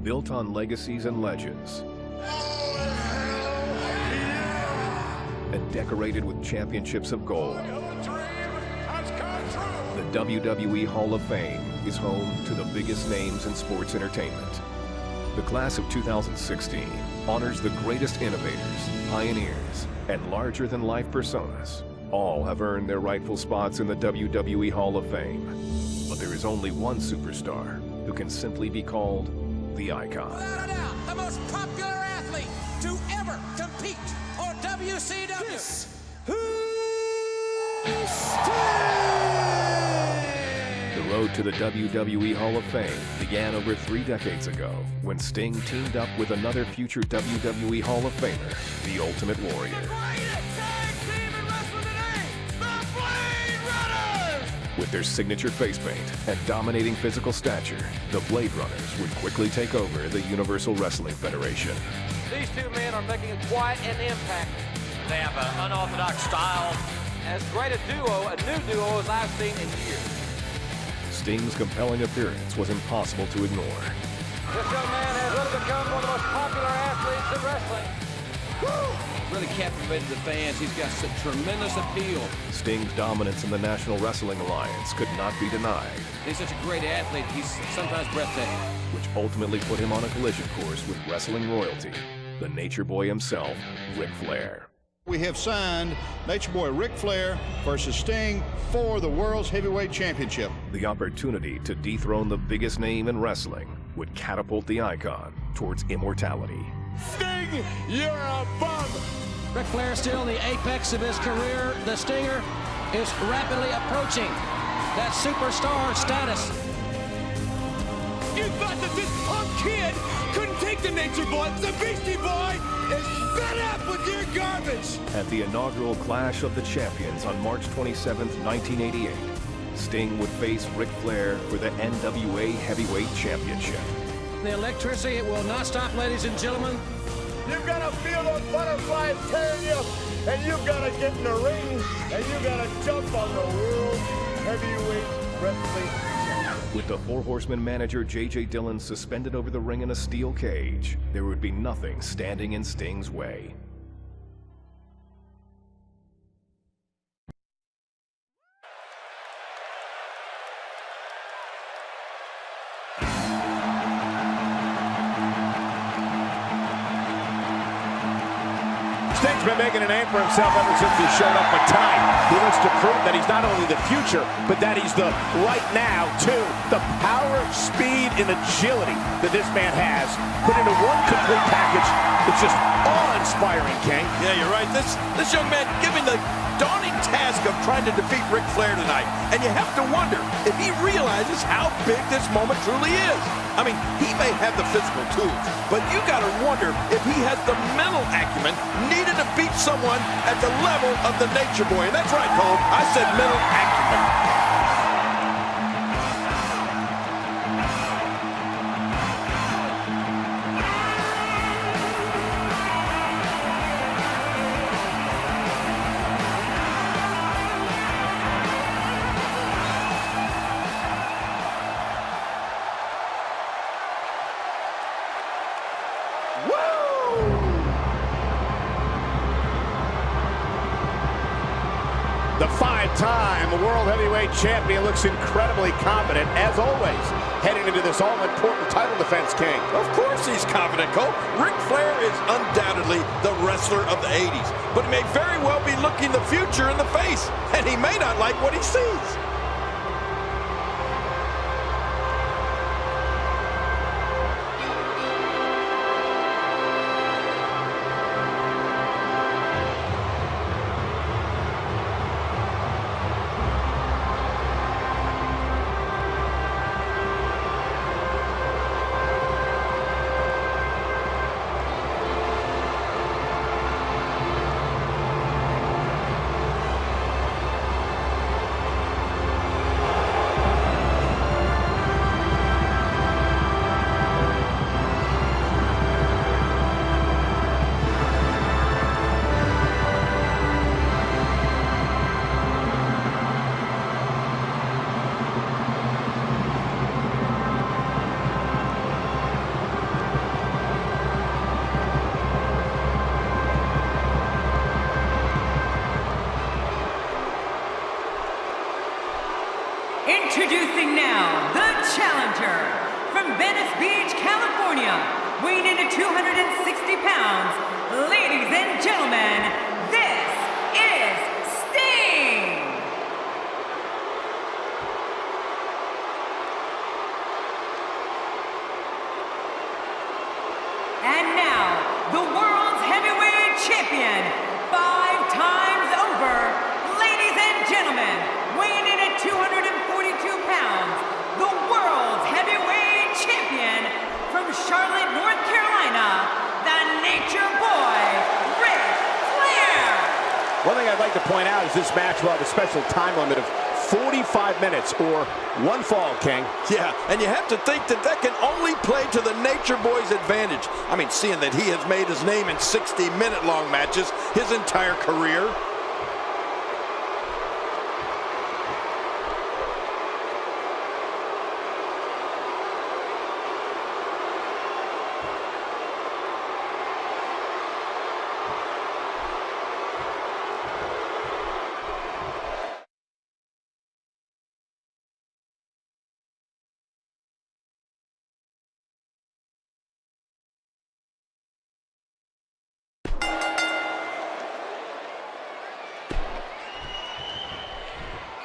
built on legacies and legends, and decorated with championships of gold. The WWE Hall of Fame is home to the biggest names in sports entertainment. The class of 2016 honors the greatest innovators, pioneers, and larger-than-life personas. All have earned their rightful spots in the WWE Hall of Fame. But there is only one superstar who can simply be called the Icon. Without a doubt, the most popular athlete to ever compete for WCW. This The road to the WWE Hall of Fame began over 3 decades ago when Sting teamed up with another future WWE Hall of Famer, the Ultimate Warrior. With their signature face paint and dominating physical stature, the Blade Runners would quickly take over the Universal Wrestling Federation. These two men are making quite an impact. They have an unorthodox style. As great a new duo as I've seen in years. Sting's compelling appearance was impossible to ignore. This young man has really become one of the most popular athletes in wrestling. really captivated the fans. He's got such tremendous appeal. Sting's dominance in the National Wrestling Alliance could not be denied. He's such a great athlete. He's sometimes breathtaking. Which ultimately put him on a collision course with wrestling royalty, the Nature Boy himself, Ric Flair. We have signed Nature Boy Ric Flair versus Sting for the World's Heavyweight Championship. The opportunity to dethrone the biggest name in wrestling would catapult the Icon towards immortality. Sting, you're a bum! Ric Flair still in the apex of his career. The Stinger is rapidly approaching that superstar status. You thought that this punk kid couldn't take the Nature Boy? The Beastie Boy is fed up with your garbage! At the inaugural Clash of the Champions on March 27, 1988, Sting would face Ric Flair for the NWA Heavyweight Championship. The electricity will not stop, ladies and gentlemen. You've got to feel those butterflies tearing you, and you've got to get in the ring, and you've got to jump on the World Heavyweight Wrestling Championship. With the Four Horsemen manager J.J. Dillon suspended over the ring in a steel cage, there would be nothing standing in Sting's way. Sting's been making a name for himself ever since he showed up with time. He wants to prove that he's not only the future, but that he's the right now, too. The power, speed, and agility that this man has put into one complete package. It's just awe-inspiring, King. Yeah, you're right. This young man given the daunting task of trying to defeat Ric Flair tonight. And you have to wonder if he realizes how big this moment truly is. I mean, he may have the physical tools, but you got to wonder if he has the mental acumen needed to beat someone at the level of the Nature Boy. And that's right, Cole. I said mental acumen. The five-time World Heavyweight Champion looks incredibly confident, as always, heading into this all-important title defense, King. Of course he's confident, Cole. Ric Flair is undoubtedly the wrestler of the 80s, but he may very well be looking the future in the face, and he may not like what he sees. Introducing now, the challenger from Venice Beach, California, weighing in at 260 pounds. Ladies and gentlemen, this is Sting! And now, the world's heavyweight champion, 5 times over, ladies and gentlemen, weighing in at 242 pounds, the world's heavyweight champion from Charlotte, North Carolina, the Nature Boy, Ric Flair. One thing I'd like to point out is this match will have a special time limit of 45 minutes or one fall, King. Yeah, and you have to think that that can only play to the Nature Boy's advantage. I mean, seeing that he has made his name in 60-minute long matches his entire career.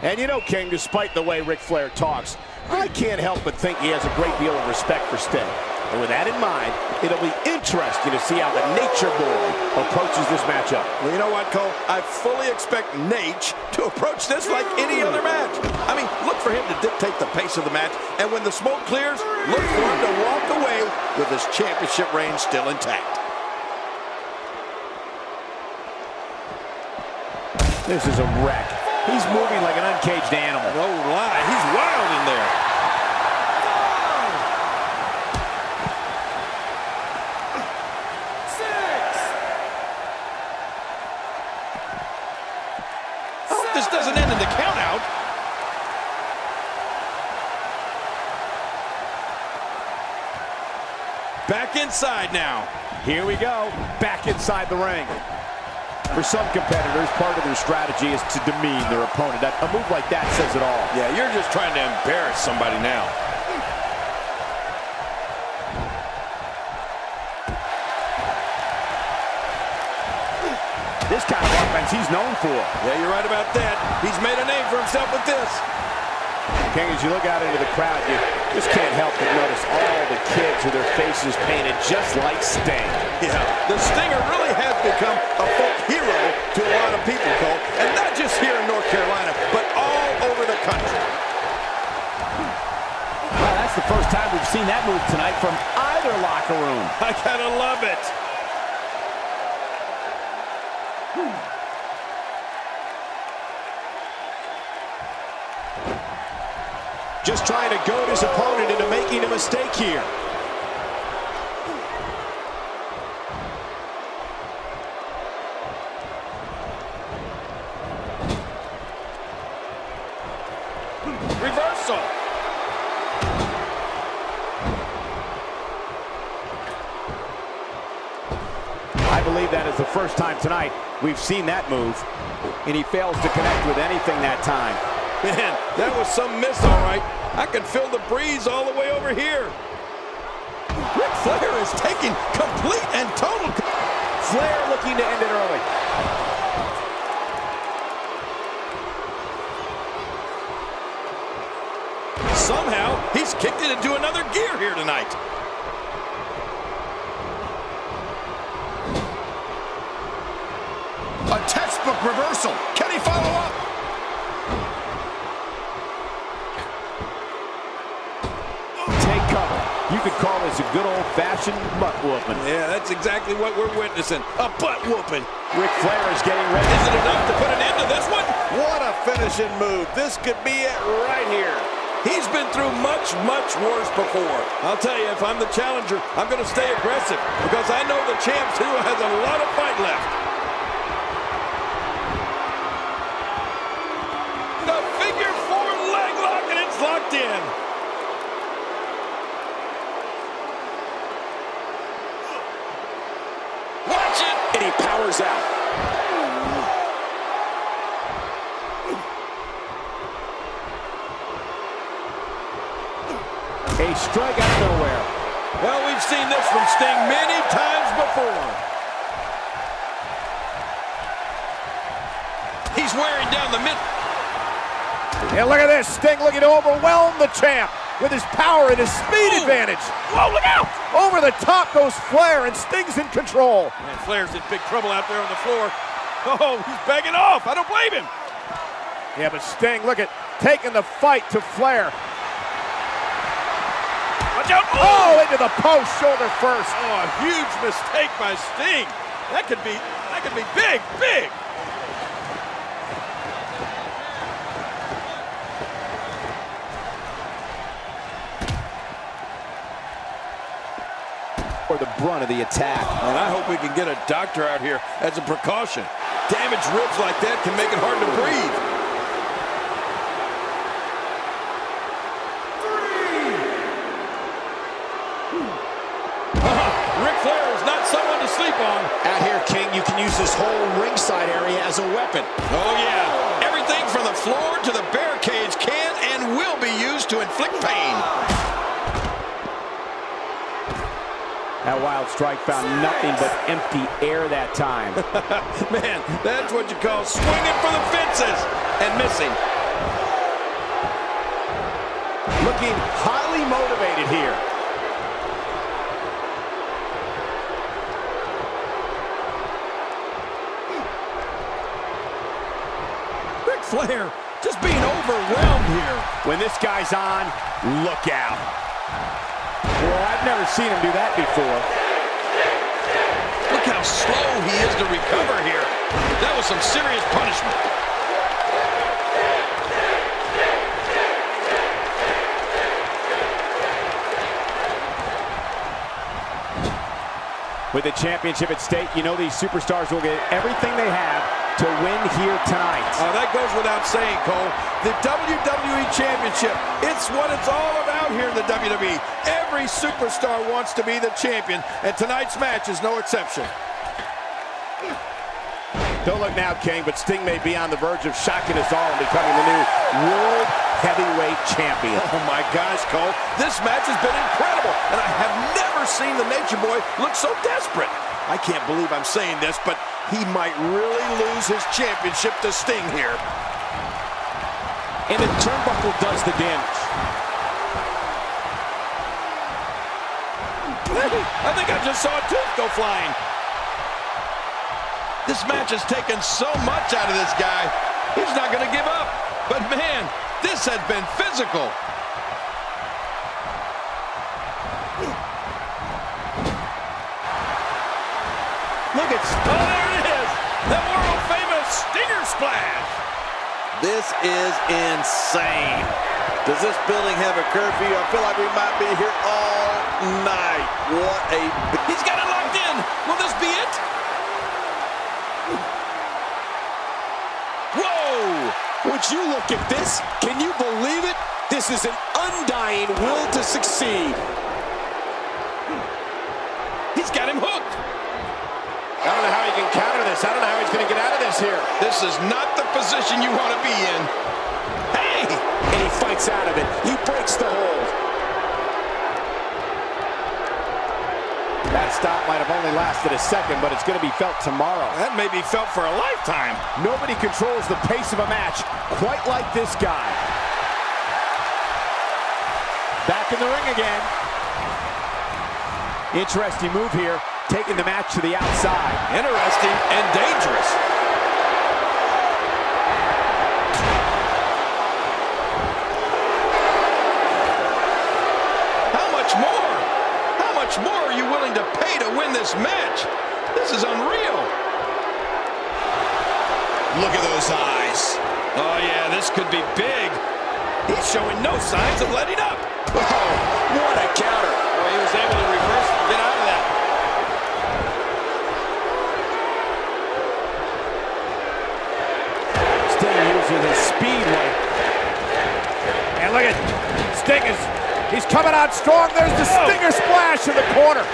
And you know, King, despite the way Ric Flair talks, I can't help but think he has a great deal of respect for Sting. And with that in mind, it'll be interesting to see how the Nature Boy approaches this matchup. Well, you know what, Cole? I fully expect Nate to approach this like any other match. I mean, look for him to dictate the pace of the match, and when the smoke clears, look for him to walk away with his championship reign still intact. This is a wreck. He's moving like an uncaged animal. No lie, he's wild in there. Oh, this doesn't end in the count out. Back inside now. Here we go, back inside the ring. For some competitors, part of their strategy is to demean their opponent. A move like that says it all. Yeah, you're just trying to embarrass somebody now. This kind of offense he's known for. Yeah, you're right about that. He's made a name for himself with this. King, as you look out into the crowd, you just can't help but notice all the kids with their faces painted just like Sting. Yeah, the Stinger really has become a folk hero to a lot of people, Cole. And not just here in North Carolina, but all over the country. Well, that's the first time we've seen that move tonight from either locker room. I gotta love it. Just trying to goad his opponent into making a mistake here. Reversal. I believe that is the first time tonight we've seen that move, and he fails to connect with anything that time. Man, that was some miss, all right. I can feel the breeze all the way over here. Ric Flair is taking complete and total. Flair looking to end it early. Somehow, he's kicked it into another gear here tonight. A textbook reversal. Can he follow up? Take cover. You could call this a good old-fashioned butt whooping. Yeah, that's exactly what we're witnessing. A butt whooping. Ric Flair is getting ready. Is it enough to put an end to this one? What a finishing move. This could be it right here. He's been through much, much worse before. I'll tell you, if I'm the challenger, I'm going to stay aggressive because I know the champ still has a lot of fight left. The figure 4 leg lock, and it's locked in. Watch it! And he powers out. A strike out of nowhere. Well, we've seen this from Sting many times before. He's wearing down the mid. And look at this, Sting looking to overwhelm the champ with his power and his speed advantage. Whoa, look out! Over the top goes Flair, and Sting's in control. Man, Flair's in big trouble out there on the floor. Oh, he's begging off. I don't blame him. Yeah, but Sting, look at, taking the fight to Flair. Watch out! Oh, into the post, shoulder first. Oh, a huge mistake by Sting. That could be big, big. For the brunt of the attack. And I hope we can get a doctor out here as a precaution. Damaged ribs like that can make it hard to breathe. Ric Flair is not someone to sleep on. Out here, King, you can use this whole ringside area as a weapon. Oh, yeah. Everything from the floor to the barricades can and will be used to inflict pain. That wild strike found nothing but empty air that time. Man, that's what you call swinging for the fences and missing. Looking highly motivated here. Ric Flair just being overwhelmed here. When this guy's on, look out. Well, I've never seen him do that before. Look how slow he is to recover here. That was some serious punishment. With the championship at stake, you know these superstars will get everything they have to win here tonight. That goes without saying, Cole. The WWE Championship, it's what it's all about here in the WWE. Every superstar wants to be the champion, and tonight's match is no exception. Don't look now, King, but Sting may be on the verge of shocking us all and becoming the new World Heavyweight Champion. Oh my gosh, Cole. This match has been incredible, and I have never seen the Nature Boy look so desperate. I can't believe I'm saying this, but he might really lose his championship to Sting here. And the turnbuckle does the damage. I think I just saw a tooth go flying. This match has taken so much out of this guy. He's not going to give up. But man, this has been physical. Look at... Oh, there it is. The world-famous Stinger Splash. This is insane. Does this building have a curfew? I feel like we might be here all night. What a... He's got it locked in. Will this be it? Whoa! Would you look at this? Can you believe it? This is an undying will to succeed. He's got him hooked. I don't know how he can counter this. I don't know how he's going to get out of this here. This is not the position you want to be in. Hey! And he fights out of it. He breaks the hold. That stop might have only lasted a second, but it's going to be felt tomorrow. That may be felt for a lifetime. Nobody controls the pace of a match quite like this guy. Back in the ring again. Interesting move here, taking the match to the outside. Interesting and dangerous. How much more? How much more are you willing to pay to win this match? This is unreal. Look at those eyes. Oh, yeah, this could be big. He's showing no signs of letting up. Oh, what a counter. Well, he was able to reverse and get out of that. Sting using his speed like. And look at Sting he's coming out strong. There's the Stinger Splash in the corner.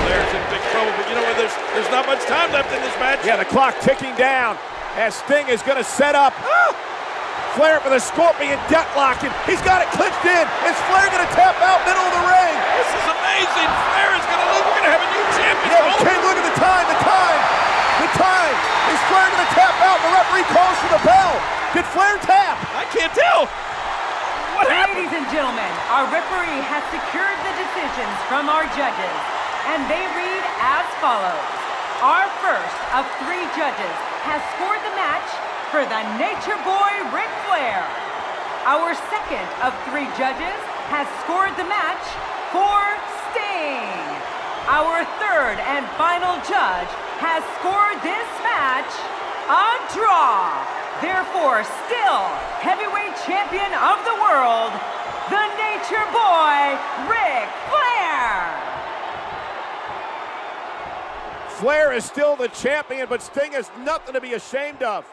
Flair's in big trouble, but you know what? There's not much time left in this match. Yeah, the clock ticking down as Sting is going to set up Flair for the Scorpion deathlock, and he's got it clinched in. Is Flair going to tap out middle of the ring? This is amazing. Flair is going to lose. We're going to have a new champion. Yeah, but King, look at the time. Is Flair going to tap out? The referee calls for the bell. Did Flair tap? I can't tell. What happened? Ladies and gentlemen, our referee has secured the decisions from our judges, and they read as follows. Our first of 3 judges has scored the match for the Nature Boy Ric Flair. Our second of 3 judges has scored the match for Sting. Our third and final judge has scored this match a draw. Therefore, still heavyweight champion of the world, the Nature Boy, Ric Flair. Flair is still the champion, but Sting has nothing to be ashamed of.